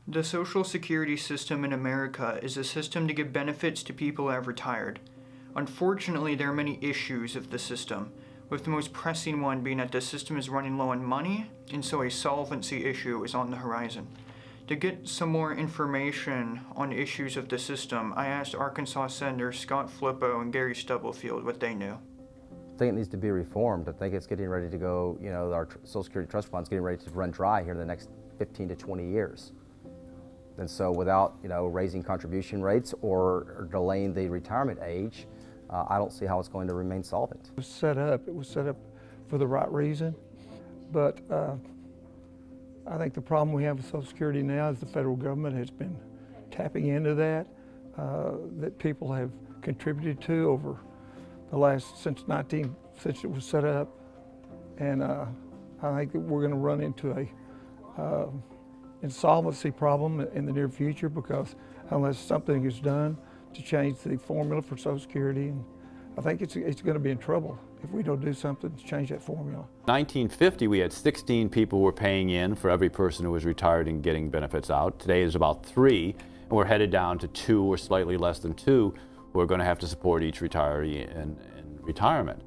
The Social Security system in America is a system to give benefits to people who have retired. Unfortunately, there are many issues with the system, with the most pressing one being that the system is running low on money, and so a solvency issue is on the horizon. To get some more information on issues of the system, I asked Arkansas Senators Scott Flippo and Gary Stubblefield what they knew. I think it needs to be reformed. I think it's getting ready to go, our Social Security Trust Fund's getting ready to run dry here in the next 15 to 20 years. And so without, raising contribution rates or delaying the retirement age, I don't see how it's going to remain solvent. It was set up for the right reason, but I think the problem we have with Social Security now is the federal government has been tapping into that people have contributed to over the last, since it was set up. And I think that we're going to run into a insolvency problem in the near future, because unless something is done to change the formula for Social Security, and I think it's going to be in trouble if we don't do something to change that formula. 1950, we had 16 people who were paying in for every person who was retired and getting benefits out. Today is about 3, and we're headed down to 2 or slightly less than 2 who are going to have to support each retiree in retirement.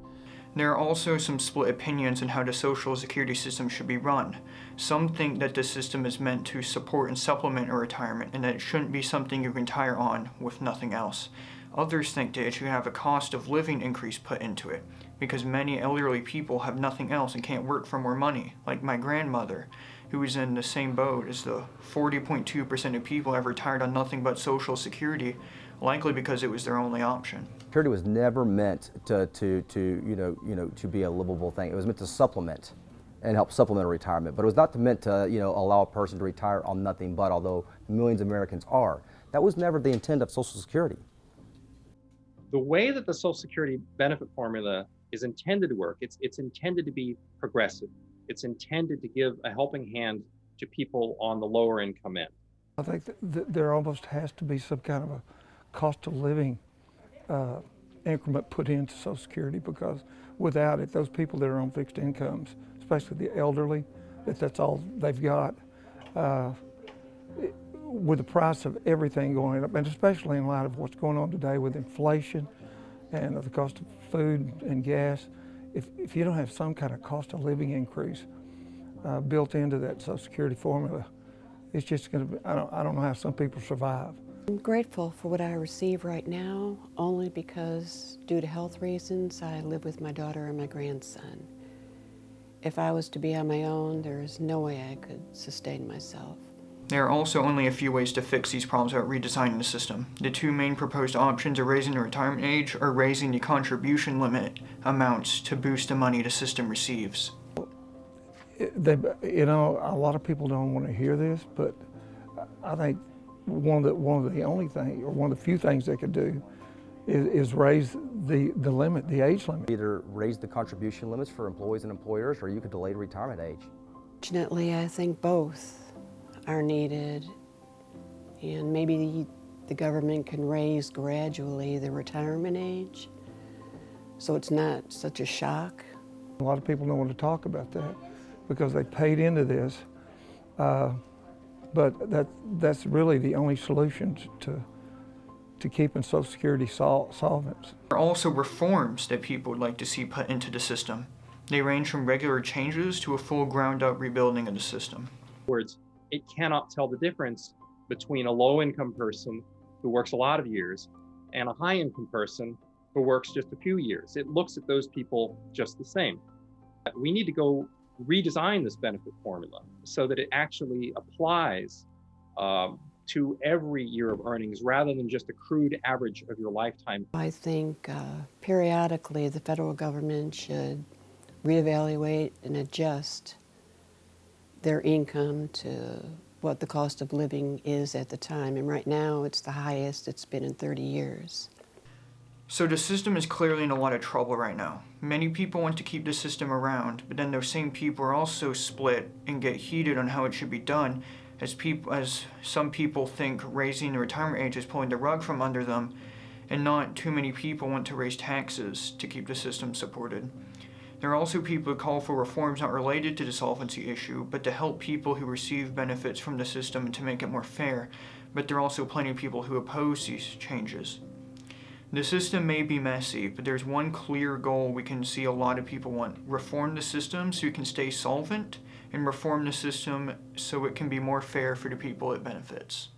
There are also some split opinions on how the Social Security system should be run. Some think that the system is meant to support and supplement a retirement, and that it shouldn't be something you retire on with nothing else. Others think that it should have a cost of living increase put into it, because many elderly people have nothing else and can't work for more money, like my grandmother, who is in the same boat as the 40.2% of people who have retired on nothing but Social Security, likely because it was their only option. Security was never meant to be a livable thing. It was meant to supplement and help supplement a retirement, but it was not meant to allow a person to retire on nothing but, although millions of Americans are. That was never the intent of Social Security. The way that the Social Security benefit formula is intended to work, it's intended to be progressive. It's intended to give a helping hand to people on the lower income end. I think that there almost has to be some kind of a cost of living increment put into Social Security, because without it, those people that are on fixed incomes, especially the elderly, that's all they've got, with the price of everything going up, and especially in light of what's going on today with inflation and the cost of food and gas, if you don't have some kind of cost of living increase built into that Social Security formula, it's just going to be, I don't know how some people survive. I'm grateful for what I receive right now, only because due to health reasons, I live with my daughter and my grandson. If I was to be on my own, there is no way I could sustain myself. There are also only a few ways to fix these problems without redesigning the system. The 2 main proposed options are raising the retirement age or raising the contribution limit amounts to boost the money the system receives. A lot of people don't want to hear this, but I think one of the few things they could do is raise the limit, the age limit. Either raise the contribution limits for employees and employers, or you could delay the retirement age. Fortunately, I think both are needed, and maybe the government can raise gradually the retirement age so it's not such a shock. A lot of people don't want to talk about that because they paid into this, but that's really the only solution to keeping Social Security solvent. There are also reforms that people would like to see put into the system. They range from regular changes to a full ground-up rebuilding of the system. In other words, it cannot tell the difference between a low-income person who works a lot of years and a high-income person who works just a few years. It looks at those people just the same. We need to go redesign this benefit formula so that it actually applies to every year of earnings rather than just a crude average of your lifetime. I think periodically the federal government should reevaluate and adjust their income to what the cost of living is at the time. And right now it's the highest it's been in 30 years. So the system is clearly in a lot of trouble right now. Many people want to keep the system around, but then those same people are also split and get heated on how it should be done, as some people think raising the retirement age is pulling the rug from under them, and not too many people want to raise taxes to keep the system supported. There are also people who call for reforms not related to the solvency issue, but to help people who receive benefits from the system and to make it more fair, but there are also plenty of people who oppose these changes. The system may be messy, but there's one clear goal we can see a lot of people want. Reform the system so it can stay solvent, and reform the system so it can be more fair for the people it benefits.